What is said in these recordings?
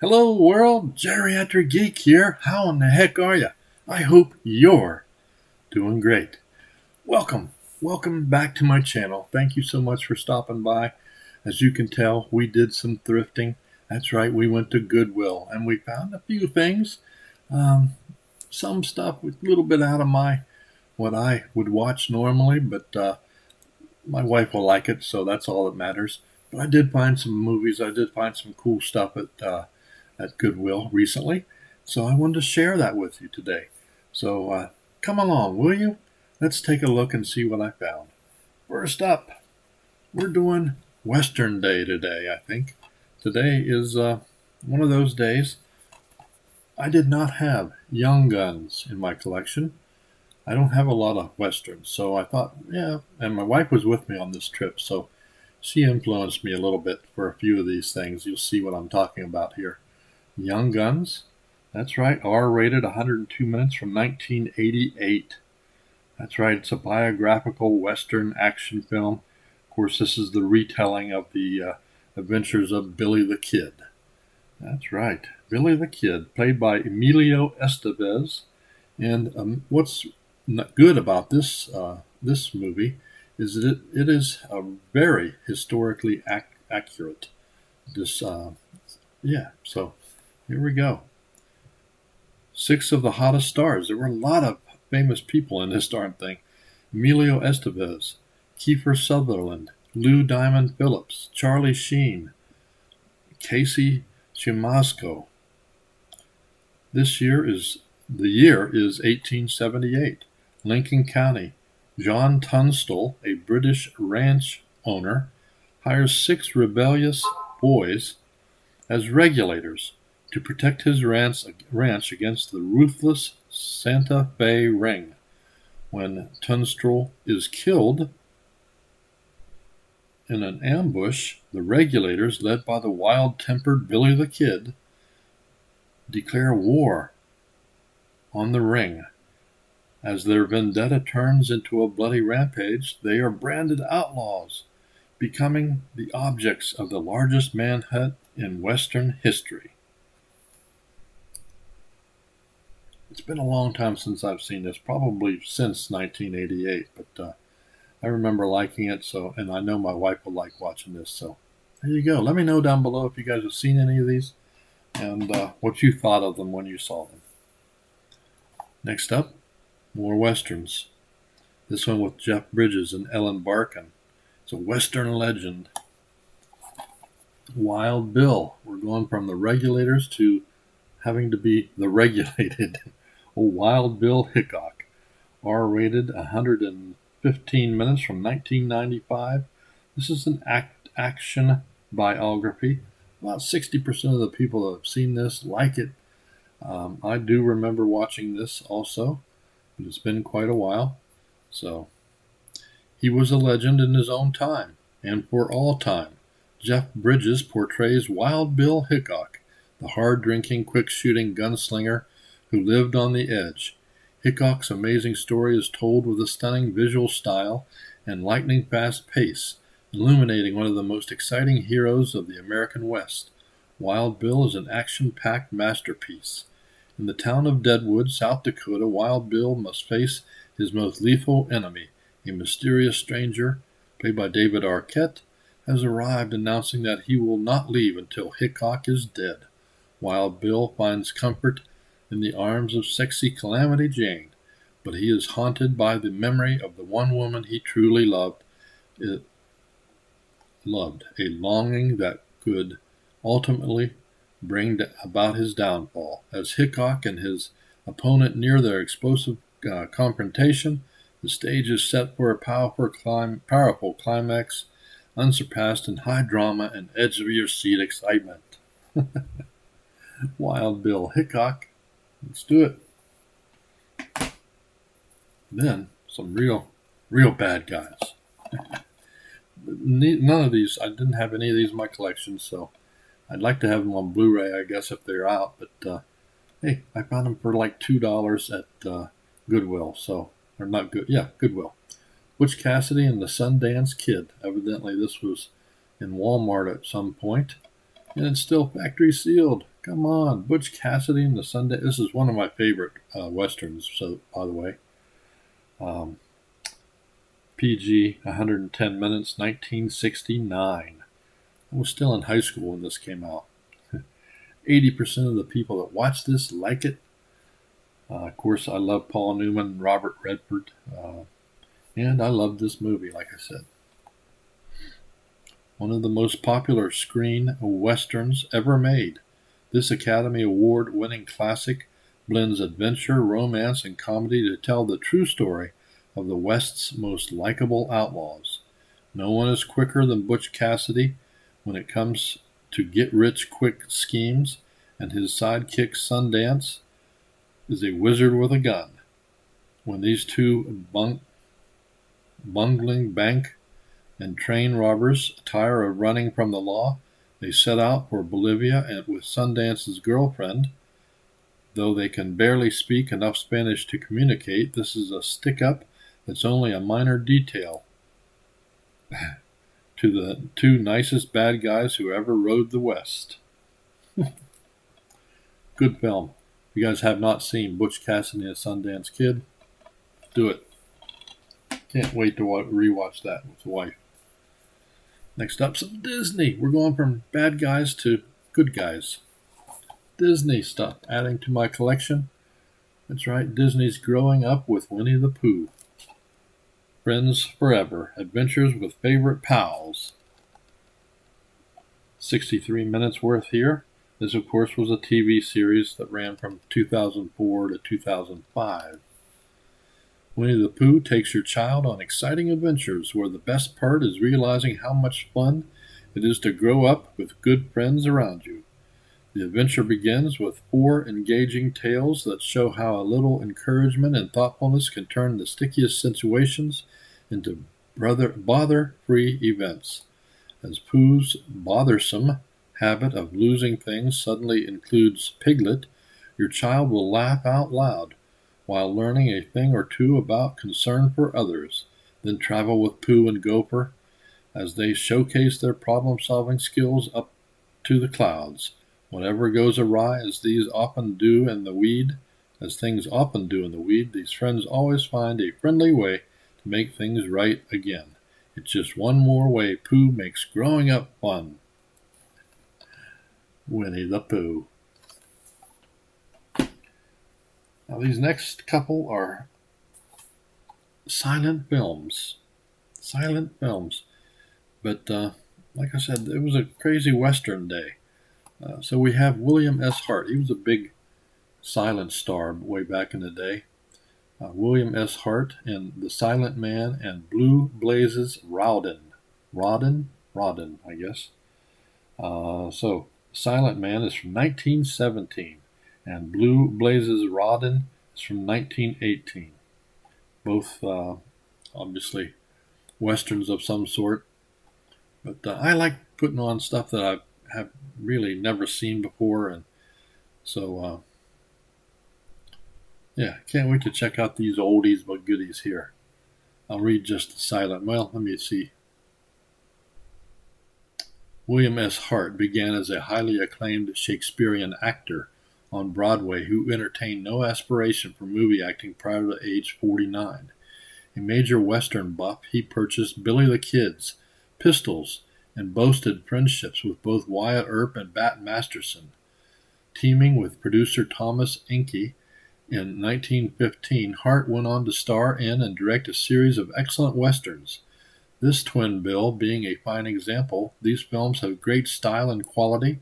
Hello world, Geriatric Geek here. How in the heck are you? I hope you're doing great. Welcome back to my channel. Thank you so much for stopping by. As you can tell, we did some thrifting. That's right, we went to Goodwill and we found a few things. Some stuff was a little bit out of what I would watch normally, but my wife will like it, so that's all that matters. But I did find some movies. I did find some cool stuff at Goodwill recently, so I wanted to share that with you today. So come along, will you? Let's take a look and see what I found. First up, we're doing Western Day today, I think. Today is one of those days. I did not have Young Guns in my collection. I don't have a lot of Westerns, so I thought, yeah, and my wife was with me on this trip, so she influenced me a little bit for a few of these things. You'll see what I'm talking about here. Young Guns, that's right, R-rated, 102 minutes from 1988. That's right, it's a biographical Western action film. Of course, this is the retelling of the adventures of Billy the Kid. That's right, Billy the Kid, played by Emilio Estevez. And what's good about this movie is that it is very historically accurate. So here we go. 6 of the hottest stars. There were a lot of famous people in this darn thing. Emilio Estevez, Kiefer Sutherland, Lou Diamond Phillips, Charlie Sheen, Casey Siemaszko. The year is 1878. Lincoln County. John Tunstall, a British ranch owner, hires 6 rebellious boys as regulators to protect his ranch against the ruthless Santa Fe Ring. When Tunstall is killed in an ambush, the regulators, led by the wild-tempered Billy the Kid, declare war on the ring. As their vendetta turns into a bloody rampage, they are branded outlaws, becoming the objects of the largest manhunt in Western history. It's been a long time since I've seen this, probably since 1988, but I remember liking it, and I know my wife will like watching this, so there you go. Let me know down below if you guys have seen any of these and what you thought of them when you saw them. Next up, more Westerns. This one with Jeff Bridges and Ellen Barkin. It's a Western legend. Wild Bill. We're going from the regulators to having to be the regulated. Wild Bill Hickok. R-rated, 115 minutes from 1995. This is an action biography. About 60% of the people that have seen this like it. I do remember watching this also, but it's been quite a while. So, he was a legend in his own time, and for all time. Jeff Bridges portrays Wild Bill Hickok, the hard-drinking, quick-shooting gunslinger who lived on the edge. Hickok's amazing story is told with a stunning visual style and lightning-fast pace, illuminating one of the most exciting heroes of the American West. Wild Bill is an action-packed masterpiece. In the town of Deadwood, South Dakota, Wild Bill must face his most lethal enemy. A mysterious stranger, played by David Arquette, has arrived announcing that he will not leave until Hickok is dead. Wild Bill finds comfort in the arms of sexy Calamity Jane, but he is haunted by the memory of the one woman he truly loved, a longing that could ultimately bring about his downfall. As Hickok and his opponent near their explosive confrontation, the stage is set for a powerful climax, unsurpassed in high drama and edge-of-your-seat excitement. Wild Bill Hickok. Let's do it. Then, some real bad guys. None of these, I didn't have any of these in my collection, so I'd like to have them on Blu-ray, I guess, if they're out. But, hey, I found them for like $2 at Goodwill, or not good, yeah, Goodwill. Butch Cassidy and the Sundance Kid. Evidently, this was in Walmart at some point, and it's still factory sealed. Come on, Butch Cassidy and the Sundance. This is one of my favorite westerns. So, by the way, um, PG, 110 minutes, 1969. I was still in high school when this came out. 80% of the people that watch this like it. Of course, I love Paul Newman and Robert Redford. And I love this movie, like I said. One of the most popular screen westerns ever made. This Academy Award-winning classic blends adventure, romance, and comedy to tell the true story of the West's most likable outlaws. No one is quicker than Butch Cassidy when it comes to get-rich-quick schemes, and his sidekick Sundance is a wizard with a gun. When these two bungling bank and train robbers tire of running from the law, they set out for Bolivia and with Sundance's girlfriend. Though they can barely speak enough Spanish to communicate, this is a stick-up that's only a minor detail to the two nicest bad guys who ever rode the West. Good film. If you guys have not seen Butch Cassidy and the Sundance Kid, do it. Can't wait to rewatch that with the wife. Next up, some Disney. We're going from bad guys to good guys. Disney stuff, adding to my collection. That's right, Disney's growing up with Winnie the Pooh. Friends Forever, Adventures with Favorite Pals. 63 minutes worth here. This, of course, was a TV series that ran from 2004 to 2005. Winnie the Pooh takes your child on exciting adventures where the best part is realizing how much fun it is to grow up with good friends around you. The adventure begins with 4 engaging tales that show how a little encouragement and thoughtfulness can turn the stickiest situations into bother-free events. As Pooh's bothersome habit of losing things suddenly includes Piglet, your child will laugh out loud while learning a thing or two about concern for others. Then travel with Pooh and Gopher as they showcase their problem-solving skills up to the clouds. Whatever goes awry, as things often do in the weed, these friends always find a friendly way to make things right again. It's just one more way Pooh makes growing up fun. Winnie the Pooh. Now, these next couple are silent films. But, like I said, it was a crazy Western day. So we have William S. Hart. He was a big silent star way back in the day. William S. Hart in The Silent Man and Blue Blazes Rawdon, I guess. So Silent Man is from 1917, and Blue Blazes Rawdon is from 1918. Both, obviously, westerns of some sort. But I like putting on stuff that I have really never seen before, and so can't wait to check out these oldies but goodies here. I'll read just the silent. Well, let me see. William S. Hart began as a highly acclaimed Shakespearean actor on Broadway who entertained no aspiration for movie acting prior to age 49. A major Western buff, he purchased Billy the Kid's, Pistols, and boasted friendships with both Wyatt Earp and Bat Masterson. Teaming with producer Thomas Inke in 1915, Hart went on to star in and direct a series of excellent westerns. This twin bill being a fine example, these films have great style and quality,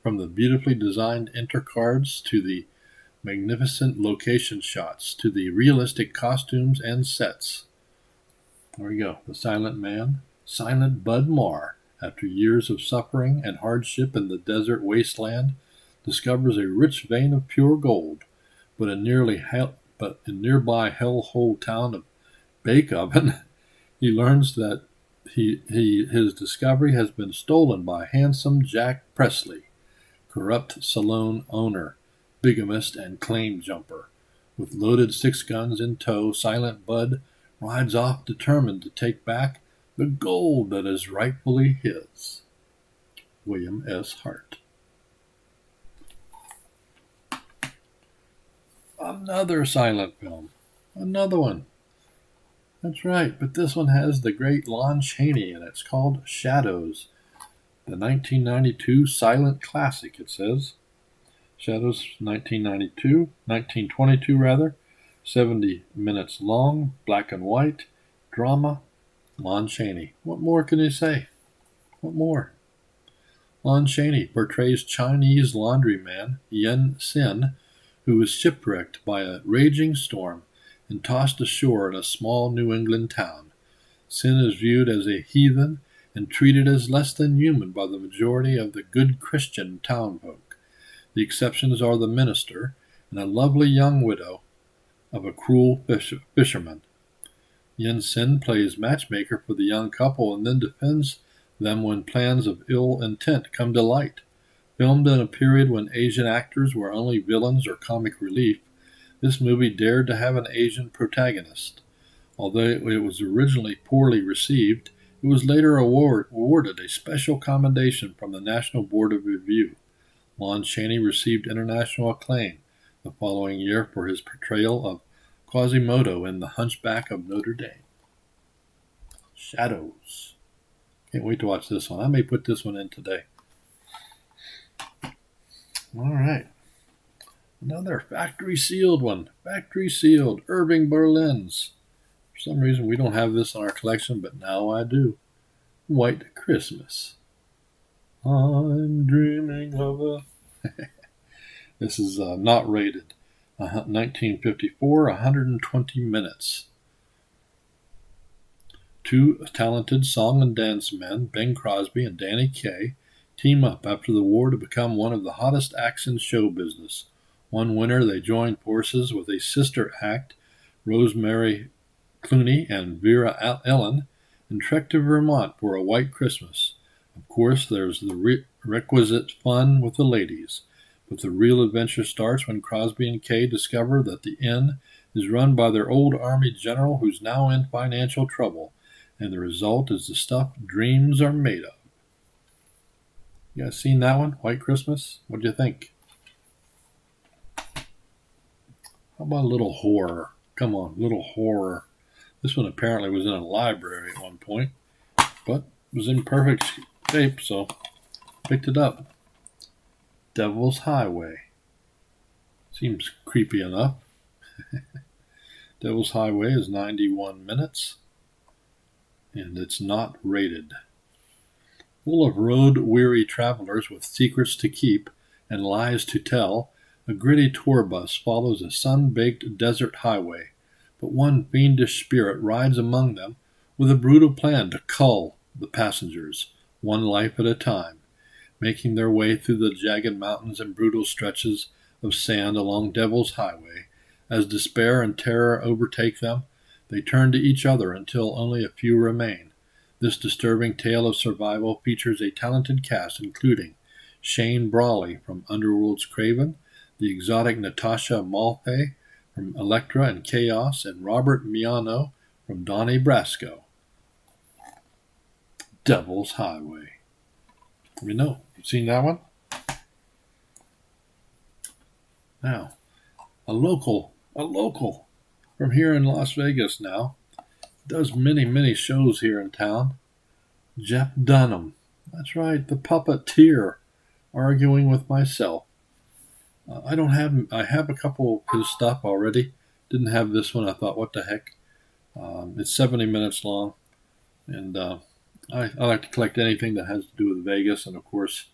from the beautifully designed intercards to the magnificent location shots to the realistic costumes and sets. There we go. The Silent Man, Silent Bud Marr, after years of suffering and hardship in the desert wasteland, discovers a rich vein of pure gold, but in nearby hellhole town of Bake Oven, he learns that his discovery has been stolen by handsome Jack Presley, corrupt saloon owner, bigamist, and claim jumper. With loaded 6 guns in tow, Silent Bud rides off determined to take back the gold that is rightfully his. William S. Hart. Another silent film. Another one. That's right, but this one has the great Lon Chaney, and it's called Shadows. The 1992 silent classic, it says. Shadows, 1922 rather. 70 minutes long, black and white, drama, Lon Chaney. What more can you say? What more? Lon Chaney portrays Chinese laundryman Yen Sin, who was shipwrecked by a raging storm and tossed ashore in a small New England town. Sin is viewed as a heathen and treated as less than human by the majority of the good Christian townfolk. The exceptions are the minister and a lovely young widow of a cruel fisherman. Yen Sin plays matchmaker for the young couple and then defends them when plans of ill intent come to light. Filmed in a period when Asian actors were only villains or comic relief, this movie dared to have an Asian protagonist. Although it was originally poorly received, it was later awarded a special commendation from the National Board of Review. Lon Chaney received international acclaim the following year for his portrayal of Quasimodo in The Hunchback of Notre Dame. Shadows. Can't wait to watch this one. I may put this one in today. All right. Another factory sealed one. Factory sealed. Irving Berlin's. For some reason we don't have this in our collection, but now I do. White Christmas. I'm dreaming of a... This is not rated. 1954, 120 minutes. Two talented song and dance men, Bing Crosby and Danny Kaye, team up after the war to become one of the hottest acts in show business. One winter, they joined forces with a sister act, Rosemary Clooney and Vera Ellen, and trek to Vermont for a white Christmas. Of course, there's the requisite fun with the ladies, but the real adventure starts when Crosby and Kaye discover that the inn is run by their old Army general who's now in financial trouble, and the result is the stuff dreams are made of. You guys seen that one, White Christmas? What do you think? How about a little horror? Come on, little horror. This one apparently was in a library at one point, but was in perfect shape, so picked it up. Devil's Highway. Seems creepy enough. Devil's Highway is 91 minutes, and it's not rated. Full of road-weary travelers with secrets to keep and lies to tell, a gritty tour bus follows a sun-baked desert highway, but one fiendish spirit rides among them with a brutal plan to cull the passengers, one life at a time. Making their way through the jagged mountains and brutal stretches of sand along Devil's Highway, as despair and terror overtake them, they turn to each other until only a few remain. This disturbing tale of survival features a talented cast including Shane Brawley from Underworld's Craven, the exotic Natasha Malfay from Elektra and Chaos, and Robert Miano from Donnie Brasco. Devil's Highway. You know, you seen that one? Now, a local from here in Las Vegas now, does many shows here in town. Jeff Dunham. That's right, the puppeteer, arguing with myself. I have a couple of his stuff already. Didn't have this one. I thought, what the heck? It's 70 minutes long, and I like to collect anything that has to do with Vegas, and of course,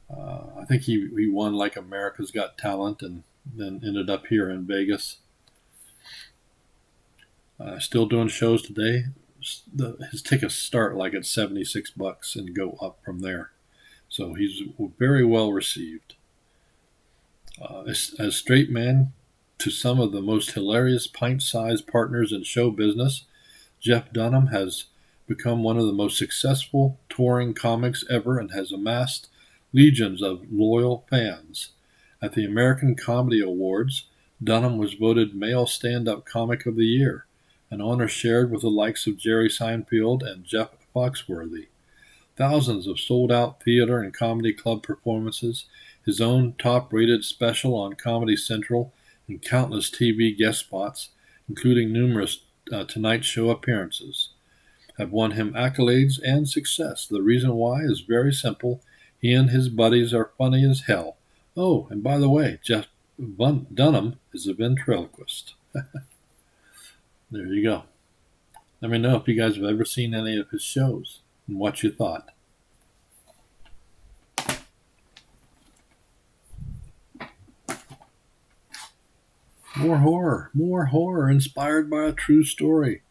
I think he won like America's Got Talent, and then ended up here in Vegas. Still doing shows today. His tickets start like at $76 and go up from there. So he's very well received. As straight man to some of the most hilarious pint-sized partners in show business, Jeff Dunham has become one of the most successful touring comics ever and has amassed legions of loyal fans. At the American Comedy Awards, Dunham was voted Male Stand-Up Comic of the Year, an honor shared with the likes of Jerry Seinfeld and Jeff Foxworthy. Thousands of sold-out theater and comedy club performances his own top-rated special on Comedy Central, and countless TV guest spots, including numerous Tonight Show appearances, have won him accolades and success. The reason why is very simple. He and his buddies are funny as hell. Oh, and by the way, Jeff Dunham is a ventriloquist. There you go. Let me know if you guys have ever seen any of his shows and what you thought. More horror inspired by a true story.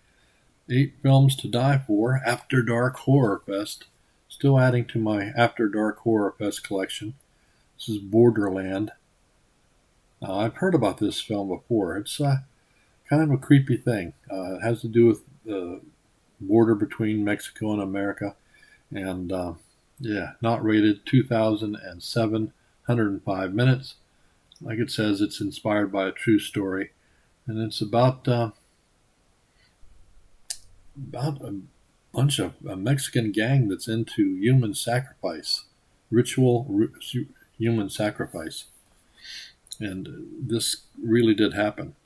8 films to die for, After Dark Horror Fest. Still adding to my After Dark Horror Fest collection. This is Borderland. I've heard about this film before. It's kind of a creepy thing. It has to do with the border between Mexico and America. And not rated, 2007, 105 minutes. Like it says, it's inspired by a true story. And it's about a bunch of a Mexican gang that's into human sacrifice, human sacrifice. And this really did happen.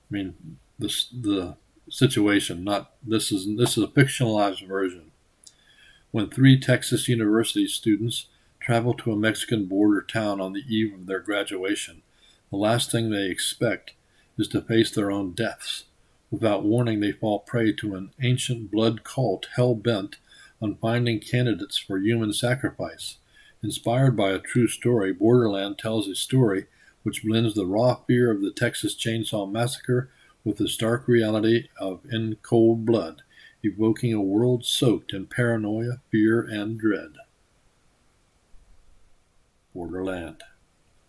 I mean, the situation, this is a fictionalized version. When 3 Texas University students travel to a Mexican border town on the eve of their graduation, the last thing they expect is to face their own deaths. Without warning, they fall prey to an ancient blood cult hell-bent on finding candidates for human sacrifice. Inspired by a true story, Borderland tells a story which blends the raw fear of the Texas Chainsaw Massacre with the stark reality of in cold blood, evoking a world soaked in paranoia, fear, and dread. Borderland.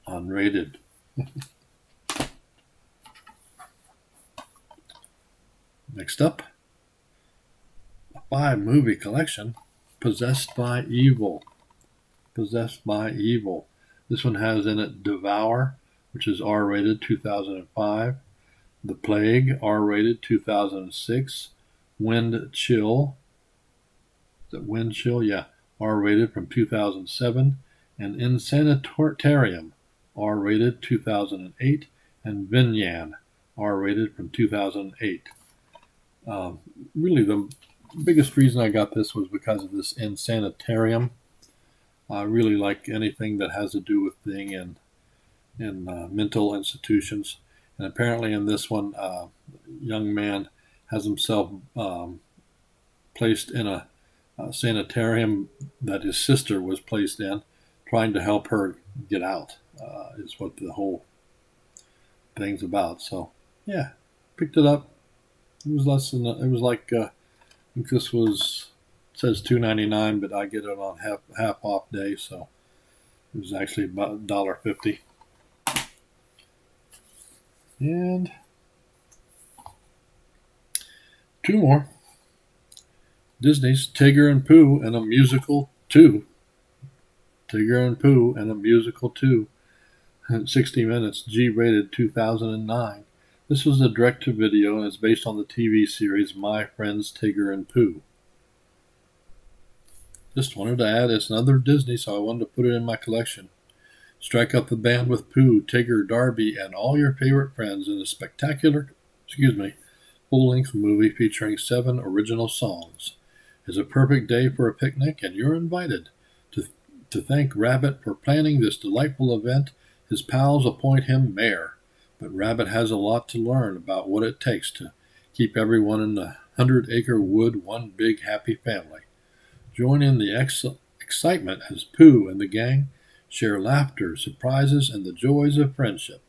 Unrated. Next up, a 5-movie collection, Possessed by Evil. Possessed by Evil. This one has in it Devour, which is R-rated, 2005. The Plague, R-rated, 2006. Wind Chill. Is it Wind Chill? Yeah. R-rated from 2007. And Insanitarium, R-rated, 2008. And Vinyan, R-rated from 2008. Really, the biggest reason I got this was because of this Insanitarium. I really like anything that has to do with being in mental institutions. And apparently in this one, a young man has himself placed in a sanitarium that his sister was placed in, trying to help her get out, is what the whole thing's about. So, yeah, picked it up. It was less than, it was like, I think this was, it says $2.99, but I get it on half off day, so it was actually about $1.50. And 2 more. Disney's Tigger and Pooh and a Musical 2. Tigger and Pooh and a Musical 2. 60 minutes, G-rated, 2009. This was a direct-to-video and is based on the TV series My Friends Tigger and Pooh. Just wanted to add, it's another Disney, so I wanted to put it in my collection. Strike up the band with Pooh, Tigger, Darby, and all your favorite friends in a spectacular, full-length movie featuring 7 original songs. It's a perfect day for a picnic, and you're invited. To thank Rabbit for planning this delightful event, his pals appoint him mayor. But Rabbit has a lot to learn about what it takes to keep everyone in the 100-acre wood one big happy family. Join in the excitement as Pooh and the gang share laughter, surprises, and the joys of friendship.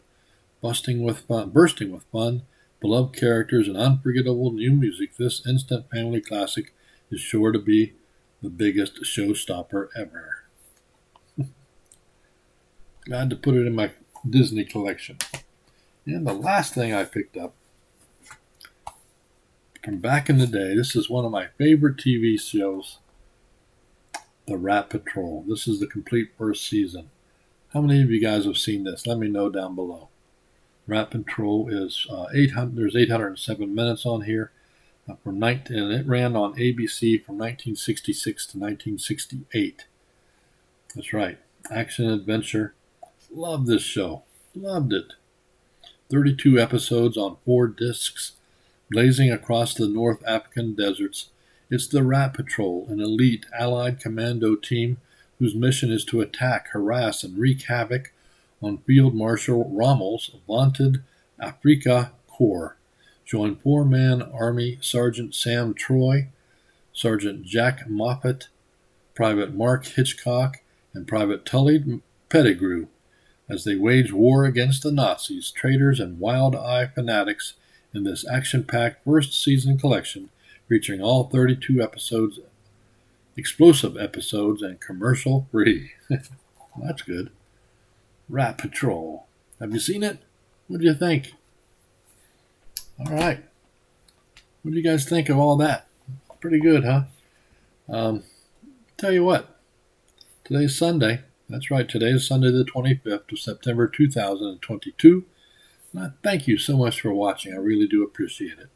Bursting with fun, beloved characters, and unforgettable new music, this instant family classic is sure to be the biggest showstopper ever. Glad to put it in my Disney collection. And the last thing I picked up from back in the day, this is one of my favorite TV shows, The Rat Patrol. This is the complete first season. How many of you guys have seen this? Let me know down below. Rat Patrol is 807 minutes on here, and it ran on ABC from 1966 to 1968. That's right, action adventure. Love this show. Loved it. 32 episodes on 4 discs, blazing across the North African deserts. It's the Rat Patrol, an elite Allied commando team whose mission is to attack, harass, and wreak havoc on Field Marshal Rommel's vaunted Afrika Korps. Join 4-man Army Sergeant Sam Troy, Sergeant Jack Moffat, Private Mark Hitchcock, and Private Tully Pettigrew as they wage war against the Nazis, traitors, and wild-eye fanatics in this action-packed first-season collection featuring all 32 episodes, explosive episodes, and commercial-free. That's good. Rat Patrol. Have you seen it? What do you think? All right. What do you guys think of all that? Pretty good, huh? Tell you what. Today's Sunday. That's right. Today is Sunday the 25th of September 2022. Thank you so much for watching. I really do appreciate it.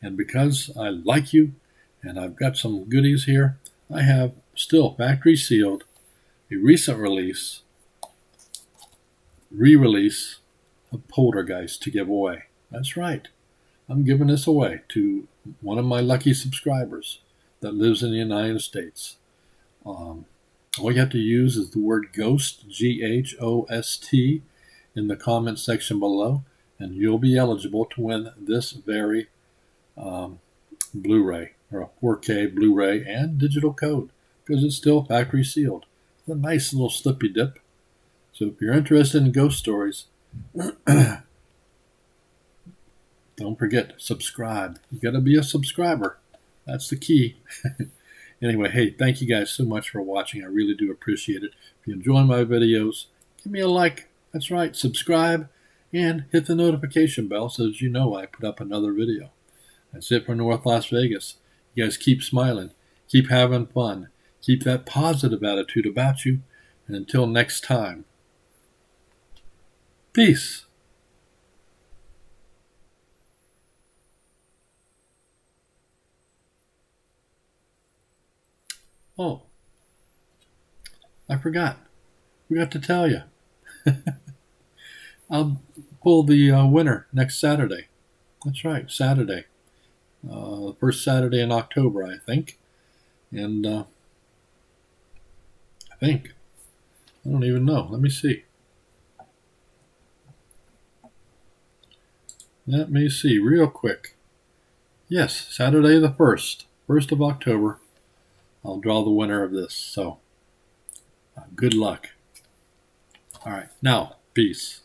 And because I like you and I've got some goodies here, I have still factory sealed a recent re-release of Poltergeist to give away. That's right. I'm giving this away to one of my lucky subscribers that lives in the United States. All you have to use is the word GHOST, G-H-O-S-T, in the comment section below, and you'll be eligible to win this very Blu-ray, or a 4K Blu-ray and digital code, because it's still factory sealed. It's a nice little slippy dip. So if you're interested in ghost stories, don't forget, subscribe. You got to be a subscriber. That's the key. Anyway, hey, thank you guys so much for watching. I really do appreciate it. If you enjoy my videos, give me a like. That's right, subscribe and hit the notification bell so that you know I put up another video. That's it for North Las Vegas. You guys keep smiling, keep having fun, keep that positive attitude about you, and until next time, peace. Oh, I forgot. Forgot to tell you. I'll pull the winner next Saturday. That's right, Saturday. The first Saturday in October, I think. And I don't even know. Let me see. Let me see real quick. Yes, Saturday the 1st of October. I'll draw the winner of this. So, good luck. All right, now, peace.